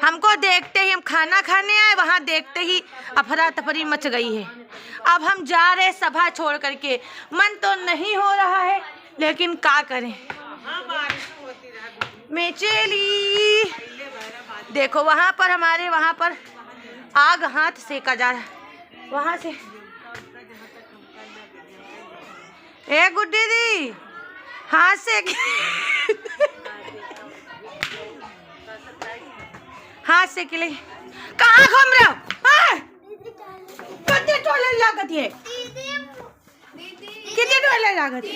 हमको देखते ही, हम खाना खाने आए, वहाँ देखते ही अफरा तफरी मच गई है। अब हम जा रहे सभा छोड़ करके। मन तो नहीं हो रहा है, लेकिन क्या करें। मैं चली, देखो वहाँ पर, हमारे वहाँ पर आग हाथ सेका जा रहा है। वहाँ से ए गुड्डी दी हाथ से हाथ से के लिए कहाँ घूम रहे हो? कितने डॉलर लागत है? कितने डॉलर लागत है?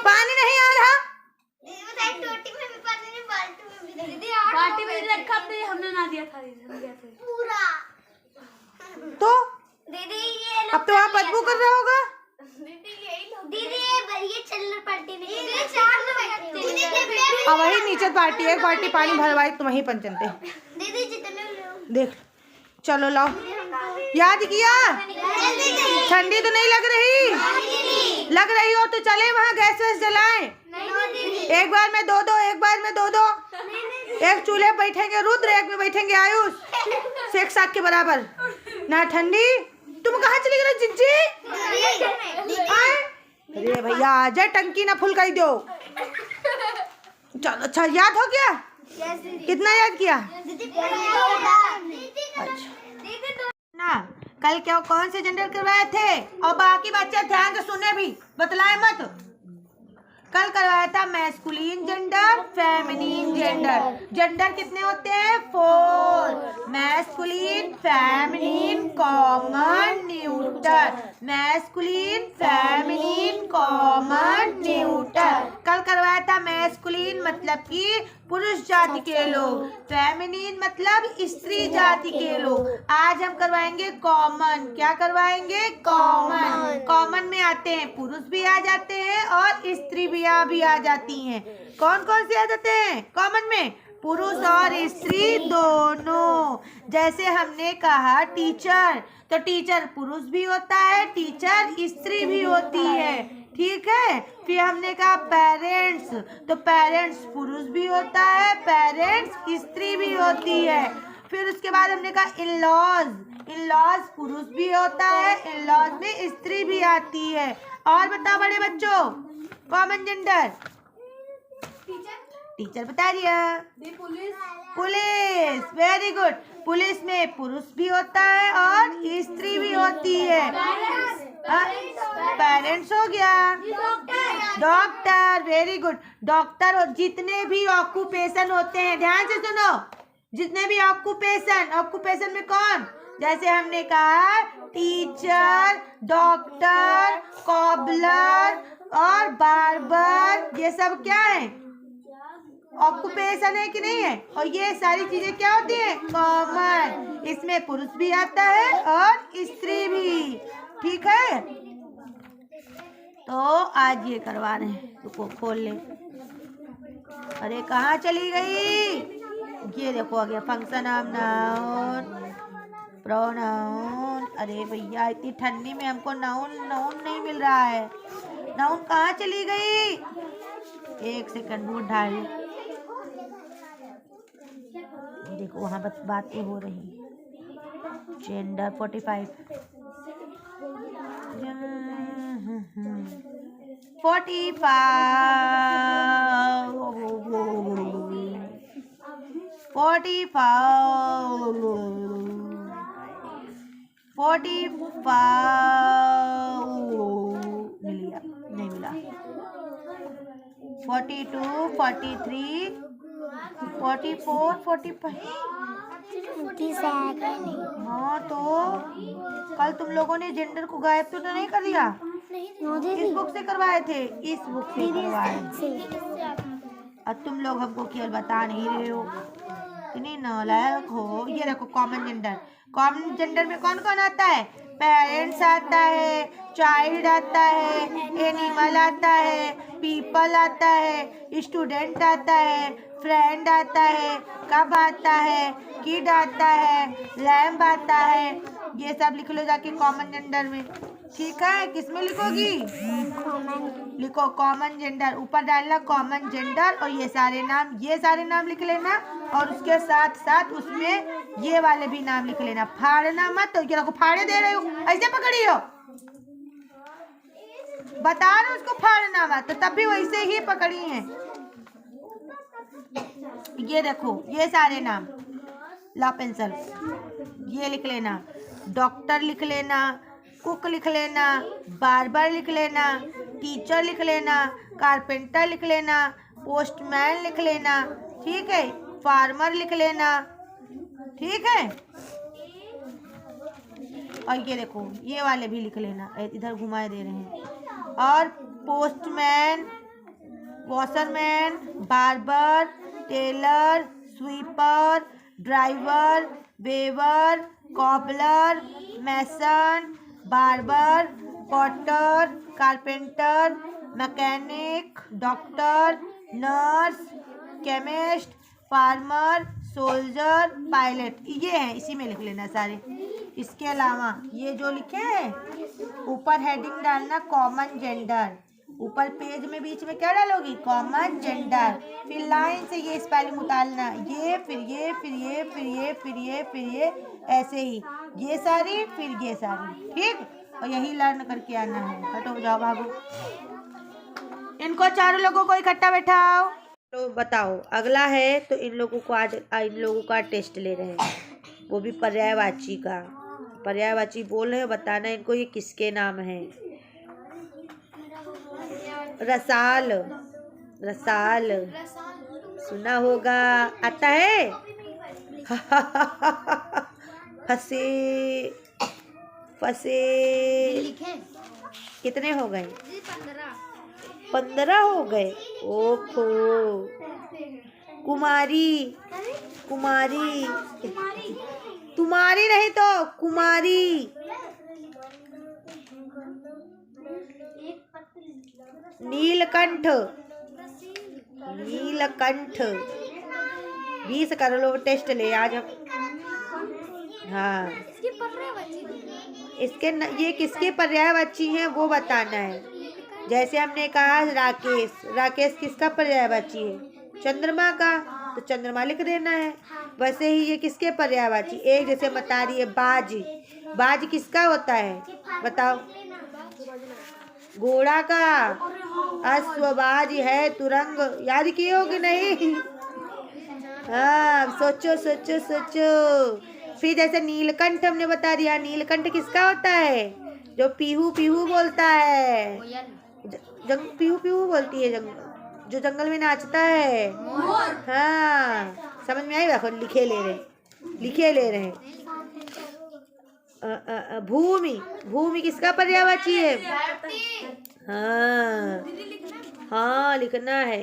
पानी नहीं आ रहा। बाल्टी में रखा हमने ना दिया था पूरा। तो दीदी ये अब तो आप बदबू कर रहा होगा। दीदी ये चिल्लर पार्टी में दीदी अब वही नीचे पार्टी है, पार्टी पानी भरवाई तो वहीं पंचनते। दीदी जितने देख चलो लाओ, याद किया। ठंडी तो नहीं लग रही? लग रही हो तो चले वहाँ गैस वैस जलाएं। एक बार में दो दो, एक बार में दो दो। एक चूल्हे बैठेंगे रुद्र, एक में बैठेंगे आयुष, शेख साख के बराबर ना। ठंडी तुम कहाँ चली गई जिज्जी? अरे भैया आजा, टंकी ना फुल कर दो। चलो अच्छा, याद हो गया? कितना याद किया? अच्छा ना, कल क्या कौन से जेंडर करवाए थे? और बाकी बच्चे ध्यान से सुने भी, बतलाए मत। कल करवाया था masculine gender, feminine gender. Gender कितने होते हैं? 4। Masculine, feminine, common, neutral. Masculine, feminine, common, neutral. कल करवाया था मैस्कुलिन मतलब कि पुरुष जाति के लोग, फेमिनिन मतलब स्त्री जाति के लोग। आज हम करवाएंगे कॉमन। क्या करवाएंगे? कॉमन। कॉमन में आते हैं पुरुष भी आ जाते हैं और स्त्री भी आ जाती हैं। कौन कौन से आ जाते हैं कॉमन में? पुरुष और स्त्री दोनों। जैसे हमने कहा टीचर, तो टीचर पुरुष भी होता है, टीचर स्त्री भी होती है, ठीक है। फिर हमने कहा पेरेंट्स, तो पेरेंट्स पुरुष भी होता है, पेरेंट्स स्त्री भी होती है। फिर उसके बाद हमने कहा इन-लॉज, इन-लॉज पुरुष भी होता है, इन-लॉज में स्त्री भी आती है। और बताओ बड़े बच्चों, कॉमन जेंडर। टीचर बता दिया। Police, police, very good. Police में पुरुष भी होता है और स्त्री भी होती है। पेरेंट्स हो गया। Doctor, very good. डॉक्टर और जितने भी ऑक्यूपेशन होते हैं, ध्यान से सुनो, जितने भी ऑक्यूपेशन, ऑक्यूपेशन में कौन? जैसे हमने कहा टीचर, डॉक्टर, कॉबलर और बार्बर, ये सब क्या है? ऑक्यूपेशन है कि नहीं है? और ये सारी चीजें क्या होती हैं? कॉमन। इसमें पुरुष भी आता है और स्त्री भी, ठीक है। तो आज ये करवा रहे हैं, रुको खोल ले। अरे कहाँ चली गई? ये देखो आ गया फंक्शन ऑफ नाउन, प्रोनाउन। अरे भैया इतनी ठंडी में हमको नाउन नाउन नहीं मिल रहा है। नाउन कहाँ चली गई? एक सेकंड दूर ढाल। देखो वहाँ बस बातें हो रही। जेंडर 45 मिला नहीं मिला। 42, 43, 44, 45। हाँ तो कल तुम लोगों ने जेंडर को गायब तो नहीं कर दिया? इस बुक से करवाए थे, इस बुक से करवाए। और तुम लोग हमको केवल बता नहीं रहे हो, इतनी नालायक हो। ये देखो कॉमन जेंडर। कॉमन जेंडर में कौन कौन आता है? पेरेंट्स आता है, चाइल्ड आता है, एनिमल आता है, पीपल आता है, स्टूडेंट आता है, फ्रेंड आता है, कब आता है, किड आता है, लैम्ब आता है, ये सब लिख लो जाके कॉमन जेंडर में। ठीक है, किसमें लिखोगी? लिखो कॉमन जेंडर, ऊपर डालना कॉमन जेंडर और ये सारे नाम लिख लेना और उसके साथ साथ उसमें ये वाले भी नाम लिख लेना। फाड़ना मत, तो ये देखो फाड़े दे रहे हो, ऐसे पकड़ी हो, बता रहे उसको फाड़ना मत, तो तब भी वैसे ही पकड़ी है। ये देखो ये सारे नाम, ला पेंसिल, ये लिख लेना, डॉक्टर लिख लेना, कुक लिख लेना, बार्बर लिख लेना, टीचर लिख लेना, कारपेंटर लिख लेना, पोस्टमैन लिख लेना, ठीक है, फार्मर लिख लेना, ठीक है। और ये देखो ये वाले भी लिख लेना, इधर घुमाए दे रहे हैं। और postman, washerman, barber, tailor, sweeper, driver, weaver, cobbler, mason, barber, potter, carpenter, mechanic, doctor, nurse, chemist, farmer, soldier, pilot, ये हैं, इसी में लिख लेना सारे। इसके अलावा ये जो लिखे हैं ऊपर हेडिंग डालना कॉमन जेंडर, ऊपर पेज में बीच में क्या डालोगी? Common gender. फिर लाइन से ये स्पेलिंग उतारना, ये फिर ये फिर ये फिर ये फिर ये फिर ये, ऐसे ही ये सारी फिर ये सारी, ठीक। और यही लर्न करके आना है। हटो जाओ भागो, इनको चारों लोगों को इकट्ठा बैठाओ। तो बताओ अगला है, तो इन लोगों का टेस्ट ले रहे हैं, वो भी पर्यायवाची का। पर्यायवाची बोल रहे हो, बताना इनको ये किसके नाम है। रसाल, रसाल सुना होगा, आता है। फसे, फसे कितने हो गए? 15 हो गए। ओहो, कुमारी, कुमारी, तुम्हारी नहीं तो कुमारी। नीलकंठ, नीलकंठ। 20 कर लो, टेस्ट ले आज हम। हाँ, इसके ये किसके पर्यायवाची हैं वो बताना है। जैसे हमने कहा राकेश, राकेश किसका पर्यायवाची है? चंद्रमा का, तो चंद्रमा लिख देना है। वैसे ही ये किसके पर्यायवाची? एक जैसे बता रही है बाज, बाज किसका होता है बताओ? घोड़ा का। अश्वबाज है तुरंग, याद किए हो कि नहीं? हाँ, सोचो सोचो सोचो। फिर जैसे नीलकंठ हमने बता दिया, नीलकंठ किसका होता है? जो पीहू पीहू बोलता है, पीहू पीहू बोलती है, जो जंगल में नाचता है। हाँ, समझ में आई? देखो लिखे ले रहे, लिखे ले रहे। भूमि, भूमि किसका पर्यायवाची है? हाँ हाँ, लिखना है।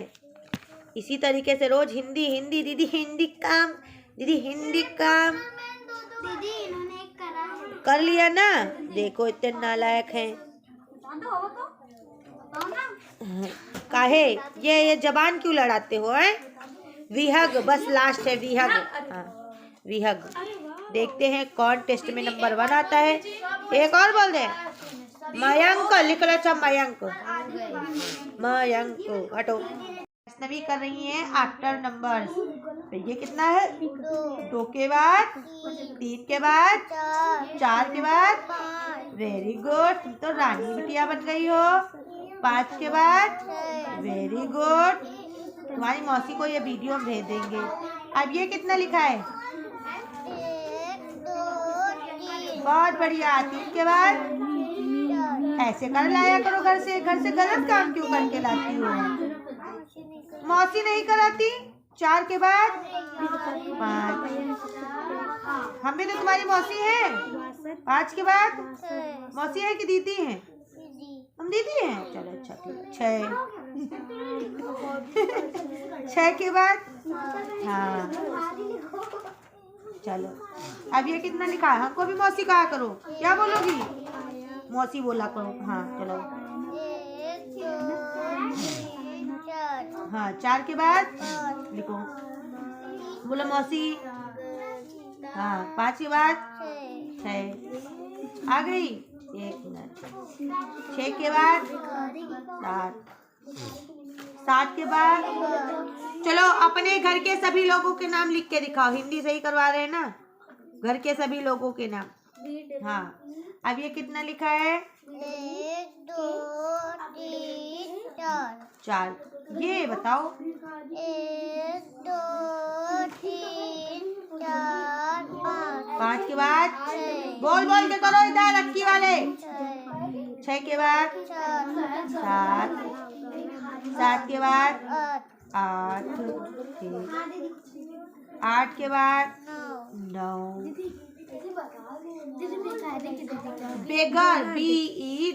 इसी तरीके से रोज हिंदी हिंदी, दीदी हिंदी काम, दीदी हिंदी काम। दीदी इन्होंने करा है। कर लिया ना? देखो इतने नालायक हैं। काहे ये जबान क्यों लड़ाते हो? है विहग, बस लास्ट है विहग। हाँ, विहग। देखते हैं कौन टेस्ट में नंबर 1 आता है। एक और बोल दे, मयंक लिख लो। अच्छा मयंक, मयंक। हटो, वैष्णवी कर रही है आफ्टर नंबर्स। ये कितना है? 2 के बाद, 3 के बाद, 4 के बाद। वेरी गुड, तुम तो रानी बिटिया बन गई हो। 5 के बाद, वेरी गुड। तुम्हारी मौसी को ये वीडियो भेज देंगे। अब ये कितना लिखा है? 1 2 बहुत बढ़िया। 3 के बाद ऐसे कर लाया करो घर से गलत काम क्यों करके लाती हो? मौसी नहीं कराती। 4 के बाद 5, हम भी तो तुम्हारी मौसी है। 5 के बाद मौसी है कि दीदी है? हम दीदी हैं। चलो अच्छा ठीक है। 6 के बाद, हाँ चलो। अब ये कितना लिखा है? हमको भी मौसी कहा करो। क्या बोलोगी? मौसी बोला करो। हाँ चलो। 1 2 3 4। हाँ, 4 के बाद लिखो, बोलो मौसी। हाँ, 5 के बाद 6 आ गई, 1 मिनट। 6 के बाद 7 के बाद चलो अपने घर के सभी लोगों के नाम लिख के दिखाओ। हिंदी सही करवा रहे हैं ना, घर के सभी लोगों के नाम। हाँ, अब ये कितना लिखा है? 1 2 3 4। 4। ये बताओ। 1 2 3 4 5। 5 के बाद बोल बोल के करो इधर अक्की वाले। 6 के बाद 7। 7 के बाद 8। 8 के बाद 9। बेगर BEGGER।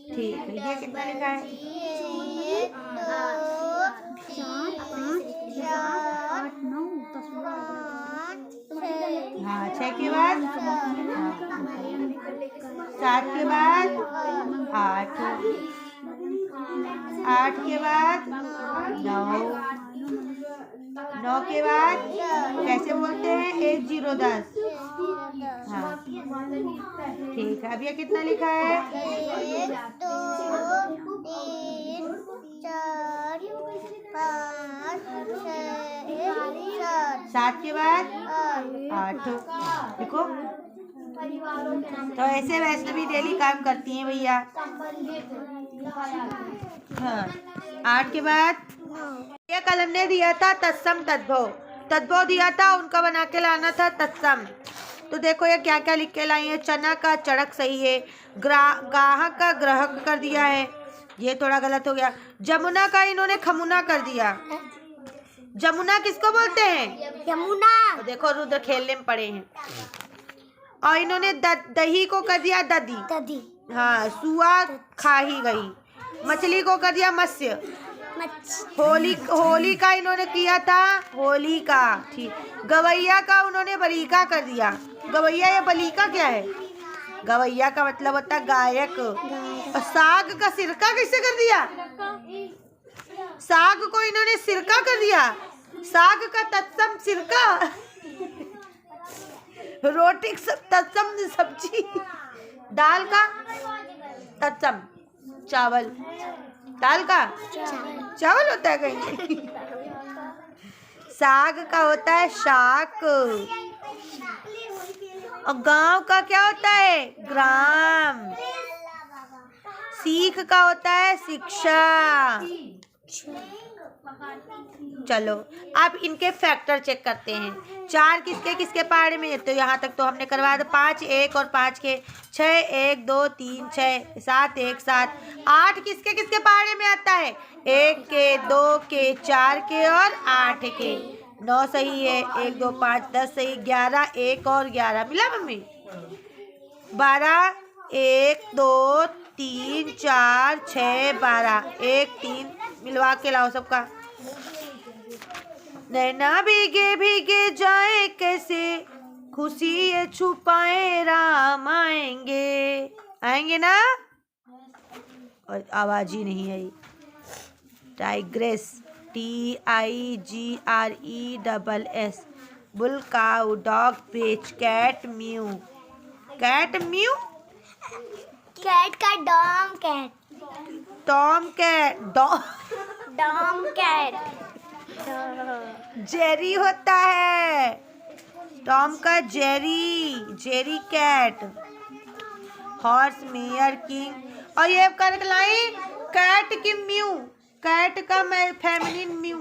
ठीक है, ये कितना लिखा है? 1 2 3 4 5 हाँ, 6 के बाद 7 के बाद 8। 8 के बाद 9। 9 के बाद कैसे बोलते हैं? 1 0 10। हाँ, ठीक है। अब ये कितना लिखा है? 1 2 3 4 5 6 7। 7 के बाद 8। देखो, तो ऐसे वैसे भी डेली काम करती हैं भैया। हाँ, 8 के बाद ये कल हमने दिया था तत्सम तद्भव। तद्भव दिया था, उनका बना के लाना था तत्सम। तो देखो ये क्या क्या लिख के लाई है। चना का चढ़क सही है। गाहक का ग्राहक कर दिया है, ये थोड़ा गलत हो गया। जमुना का इन्होंने खमुना कर दिया। जमुना किसको बोलते हैं? यमुना। तो देखो रुद्र खेलने में पड़े हैं। और इन्होंने दही को कर दिया दधी। दधी। हाँ, सुआ खा ही गई। मछली को कर दिया मत्स्य। होली का इन्होंने किया था होली का। ठीक। गवैया का उन्होंने बलीका कर दिया। गवैया या बलीका क्या है? गवैया का मतलब होता है गायक। और साग का सिरका कैसे कर दिया? साग को इन्होंने सिरका कर दिया। साग का तत्सम सिरका। रोटी तत्सम सब्जी। दाल का तत्सम चावल। दाल का चावल होता है कहीं। साग का होता है शाक। और गांव का क्या होता है? ग्राम। सीख का होता है शिक्षा। चलो अब इनके फैक्टर चेक करते हैं। 4 किसके किसके पहाड़े में? तो यहाँ तक तो हमने करवा दिया। 5 1 और 5 के। 6 1 2 3 6 7 1 7। 8 किसके किसके पहाड़े में आता है? 1 के 2 के 4 के और 8 के। 9 सही है। 1 2 5 10 सही। 11 1 और 11 मिला मम्मी। 12 1 2 3 4 6 12 1 3 मिलवा के लाओ सबका। नैना भीगे भीगे जाए कैसे, खुशी ये छुपाए राम आएंगे। आएंगे ना? और आवाज ही नहीं आई। Tigress TIGRESS। Bull cow dog bitch cat mew. Cat mew. Cat का tom cat. Tom cat tom cat. Jerry होता है। टॉम का Jerry cat. Horse mare king. और ये कर लाई कैट की म्यू। कैट का फेमिनिन म्यू,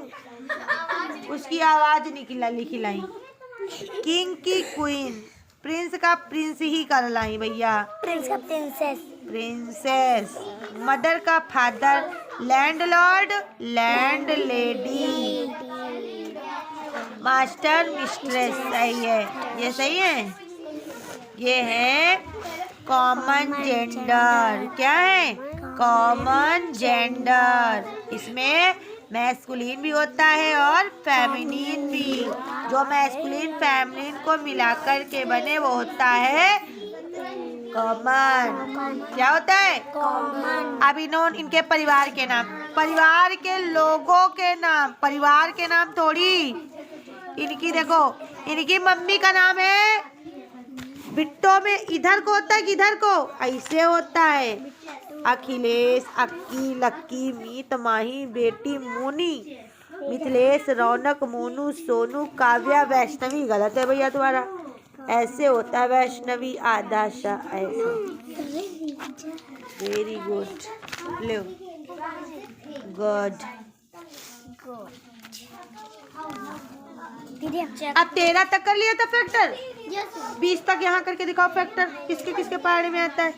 उसकी आवाज लिखी लाई। किंग की क्वीन। प्रिंस का प्रिंस ही कर लाई भैया। प्रिंस का प्रिंसेस। प्रिंसेस। मदर का father. Landlord landlady. Master mistress. सही है, ये सही है। ये है कॉमन जेंडर। क्या है? Common gender. इसमें मैस्कुलिन भी होता है और फेमिनिन भी। जो मैस्कुलिन फेमिनिन को मिलाकर के बने वो होता है कॉमन। क्या होता है? कॉमन। अब इनके परिवार के नाम, परिवार के लोगों के नाम, परिवार के नाम थोड़ी। इनकी देखो, इनकी मम्मी का नाम है बिट्टो में इधर को होता है कि इधर को, ऐसे होता है। अखिलेश, अक्की, लक्की, मीत, माही, बेटी, मोनी, मिथिलेश, रौनक, मोनू, सोनू, काव्या, वैष्णवी। गलत है भैया तुम्हारा, ऐसे होता है वैष्णवी, आदाशा ऐसे। वेरी गुड, लो गुड। दीदी अब चेक। अब 13 तक कर लिया था फैक्टर, यस 20 तक यहाँ करके दिखाओ फैक्टर किसके किसके पहाड़े में आता है।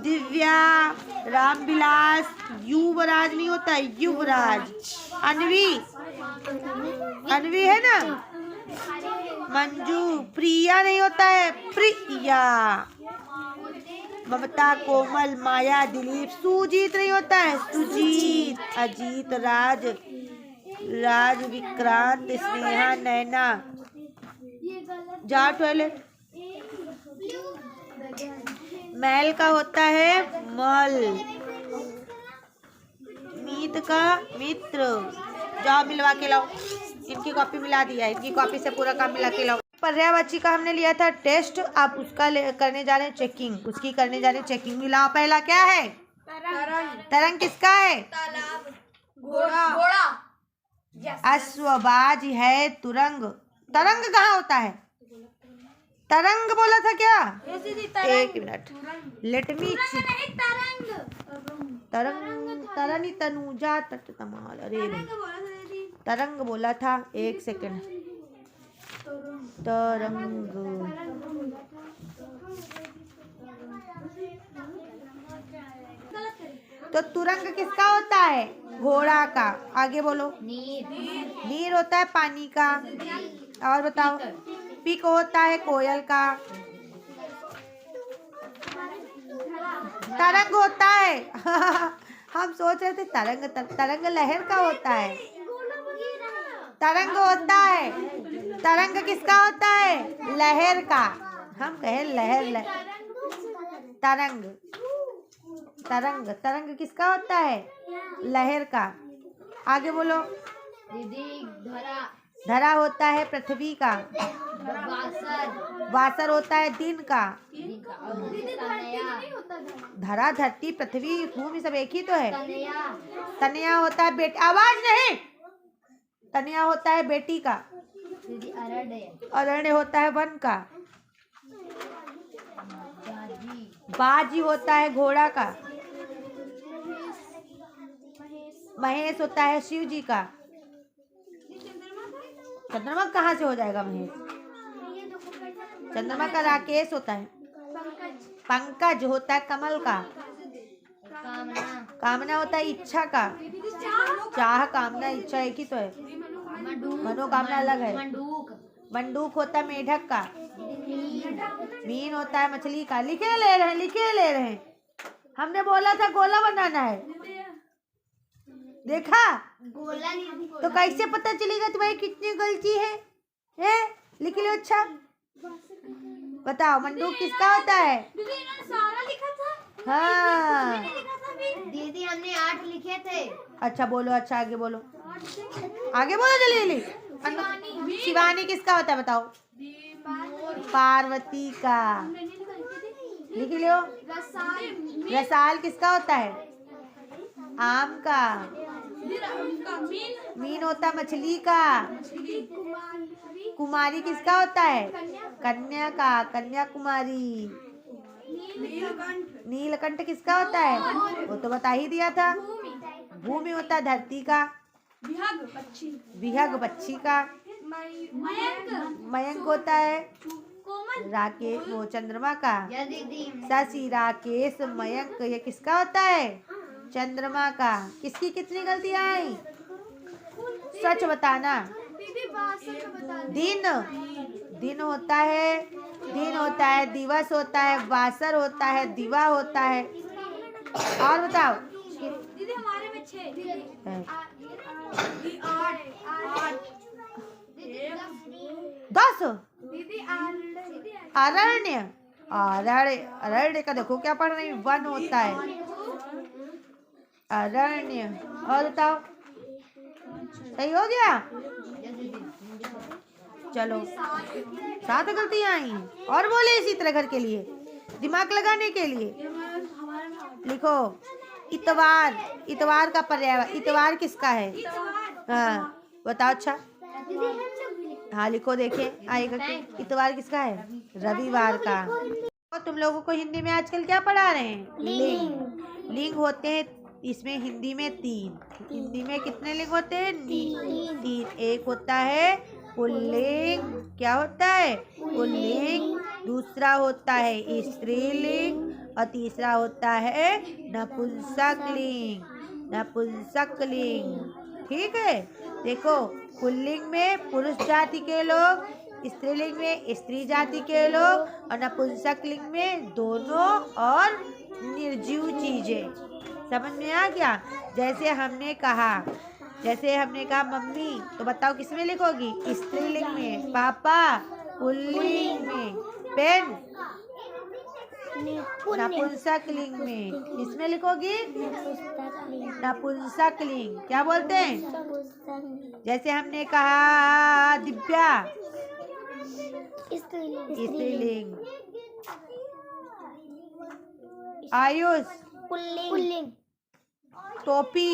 दिव्या, रामविलास, युवराज नहीं होता है, युवराज। अनवी, अनवी है ना, मंजू। प्रिया नहीं होता है, प्रिया। ममता, कोमल, माया, दिलीप। सुजीत नहीं होता है, सुजीत। अजीत, राज, राज, विक्रांत, स्नेहा, नैना। जा टॉयलेट। मैल का होता है मल। मीत का मित्र। जाओ मिलवा के लाओ, इनकी कॉपी मिला दिया है, इनकी कॉपी से पूरा काम मिला के लाओ। पर्या बच्ची का हमने लिया था टेस्ट, आप उसका करने जा रहे हैं चेकिंग, उसकी करने जा रहे हैं चेकिंग। मिलाओ, पहला क्या है? तरंग किसका है? घोड़ा। अश्वबाज है तुरंग। तरंग कहाँ होता है? तरंग बोला था क्या? एक मिनट, लेट मी चेक। तरंग, तरनी, तनुजा, तट, तमाल। अरे तरंग बोला था, एक सेकंड। तरंग, तो तुरंग किसका होता है? घोड़ा का। आगे बोलो। नीर होता है पानी का। और बताओ। पिक होता है कोयल का। तरंग होता है हम सोच रहे थे तरंग, तरंग लहर का होता है। तरंग होता है, तरंग किसका होता है? लहर का। हम कहे लहर, तरंग, तरंग, तरंग किसका होता है? लहर का। आगे बोलो। दीदी धरा। धरा होता है पृथ्वी का। वासर। वासर होता है दिन का। तनया। धरा, धरती, पृथ्वी, भूमि सब एक ही तो है। तनया। तनया होता है बेटी। आवाज नहीं। तनया होता है बेटी का। दीदी अरण्य। अरण्य होता है वन का। बाजी होता है घोड़ा का। महेश होता है शिव जी का। चंद्रमा कहाँ से हो जाएगा महेश? चंद्रमा का राकेश होता है। पंकज होता है कमल का। कामना। कामना होता है इच्छा का। चाह, कामना, इच्छा एक ही तो है। मनोकामना अलग है। मंडूक। मंडूक होता है मेढक का। मीन होता है मछली का। लिखे ले रहे हैं, लिखे ले रहे हैं। हमने बोला था गोला बनाना है, देखा? गोला। तो कैसे पता चलेगा तुम्हारी कितनी गलती है? लिख लो। अच्छा बताओ, मंडूक किसका होता है? दीदी इन्होंने सारा लिखा था। हाँ दीदी हमने 8 लिखे थे। अच्छा बोलो, अच्छा आगे बोलो, आगे बोलो जल्दी जल्दी। शिवानी किसका होता है बताओ? पार्वती का। लिख लो। रसाल किसका होता है? आम का। मीन होता है मछली का। कुमारी किसका होता है? कन्या का। कन्याकुमारी। नीलकंठ किसका होता है? वो तो बता ही दिया था। भूमि होता है धरती का। विहग पक्षी का। मयंक होता है राकेश, वो चंद्रमा का। शशि, राकेश, मयंक, ये किसका होता है? चंद्रमा का। किसकी कितनी गलतियां आई? सच बताना। दिन, दिन होता है, दिन होता है, दिवस होता है, वासर होता है, दिवा होता है। और बताओ। दीदी हमारे में 6। है। 8। 10। दीदी अरण्य, अरण्य, अरण्य का देखो क्या पढ़ रही, वन होता है अरण्य। और बताओ, सही हो गया? चलो 7 गलतियां आई हैं। और बोले इसी तरह घर के लिए दिमाग लगाने के लिए। लिखो इतवार, इतवार का पर्याय, इतवार किसका है? हाँ बताओ। अच्छा हाँ लिखो, देखे आएगा कि इतवार किसका है? रविवार का। और तुम लोगों को हिंदी में आजकल क्या पढ़ा रहे हैं? लिंग। लिंग होते हैं इसमें हिंदी में 3। हिंदी में कितने लिंग होते हैं? 3। एक होता है पुल्लिंग। क्या होता है? पुल्लिंग। दूसरा होता है स्त्रीलिंग और तीसरा होता है नपुंसकलिंग। नपुंसकलिंग, ठीक है। देखो पुल्लिंग में पुरुष जाति के लोग, स्त्रीलिंग में स्त्री जाति के लोग और नपुंसकलिंग में दोनों और निर्जीव चीजें। समझ में आ गया? जैसे हमने कहा मम्मी, तो बताओ किस में लिखोगी? स्त्रीलिंग में। पापा पुल्लिंग में। पेन नपुंसकलिंग में। किसमें लिखोगी? नपुंसकलिंग। क्या बोलते हैं? जैसे हमने कहा दिव्या, स्त्रीलिंग। आयुष पुल्लिंग। टोपी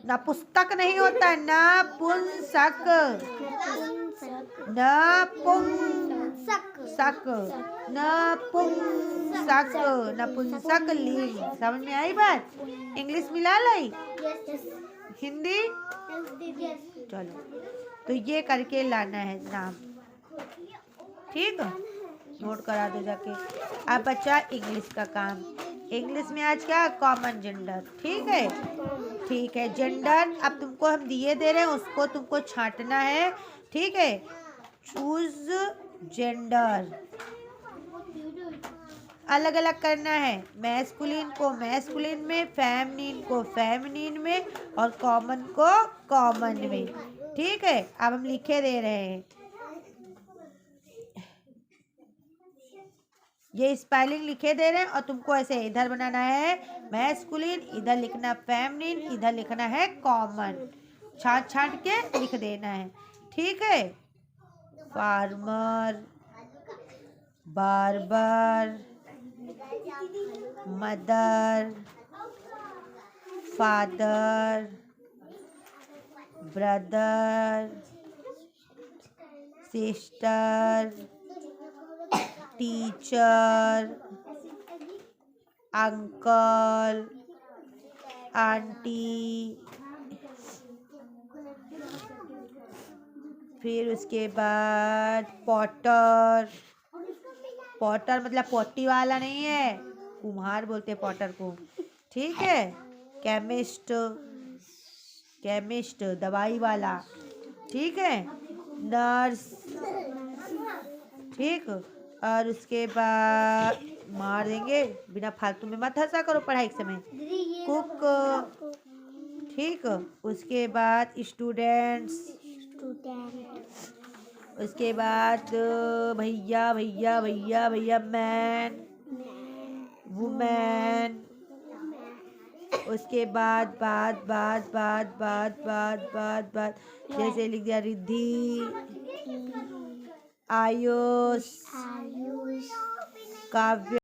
नपुंसक नहीं होता, नपुंसक। नपुंसक नपुंसकलिंग। समझ में आई बात? इंग्लिश मिला लाई? हिंदी? चलो तो ये करके लाना है नाम, ठीक है? नोट करा दो जाके। अब बच्चा इंग्लिश का काम। इंग्लिश में आज क्या? Common gender. ठीक है, ठीक है। जेंडर अब तुमको हम दिए दे रहे हैं, उसको तुमको छांटना है, ठीक है? चूज जेंडर, अलग अलग करना है। मैस्कुलिन को मैस्कुलिन में, फेमिनिन को फेमिनिन में और कॉमन को कॉमन में, ठीक है? अब हम लिखे दे रहे हैं, ये स्पेलिंग लिखे दे रहे हैं और तुमको ऐसे इधर बनाना है मैस्कुलिन, इधर लिखना फेमिनिन, इधर लिखना है कॉमन। छांट छांट के लिख देना है, ठीक है? Farmer, barber, mother, father, brother, sister, teacher, uncle, aunty, फिर उसके बाद पॉटर। पॉटर मतलब पोटी वाला नहीं है, कुम्हार बोलते हैं पॉटर को, ठीक है? केमिस्ट, केमिस्ट दवाई वाला, ठीक है? नर्स, ठीक। और उसके बाद मार देंगे, बिना फालतू में मत हंसा करो पढ़ाई के समय। कुक, ठीक। उसके बाद स्टूडेंट्स, उसके बाद भैया भैया भैया भैया, मैन, वुमेन। उसके बाद बाद जैसे लिख दिया रिद्धि, आयुष, काव्य,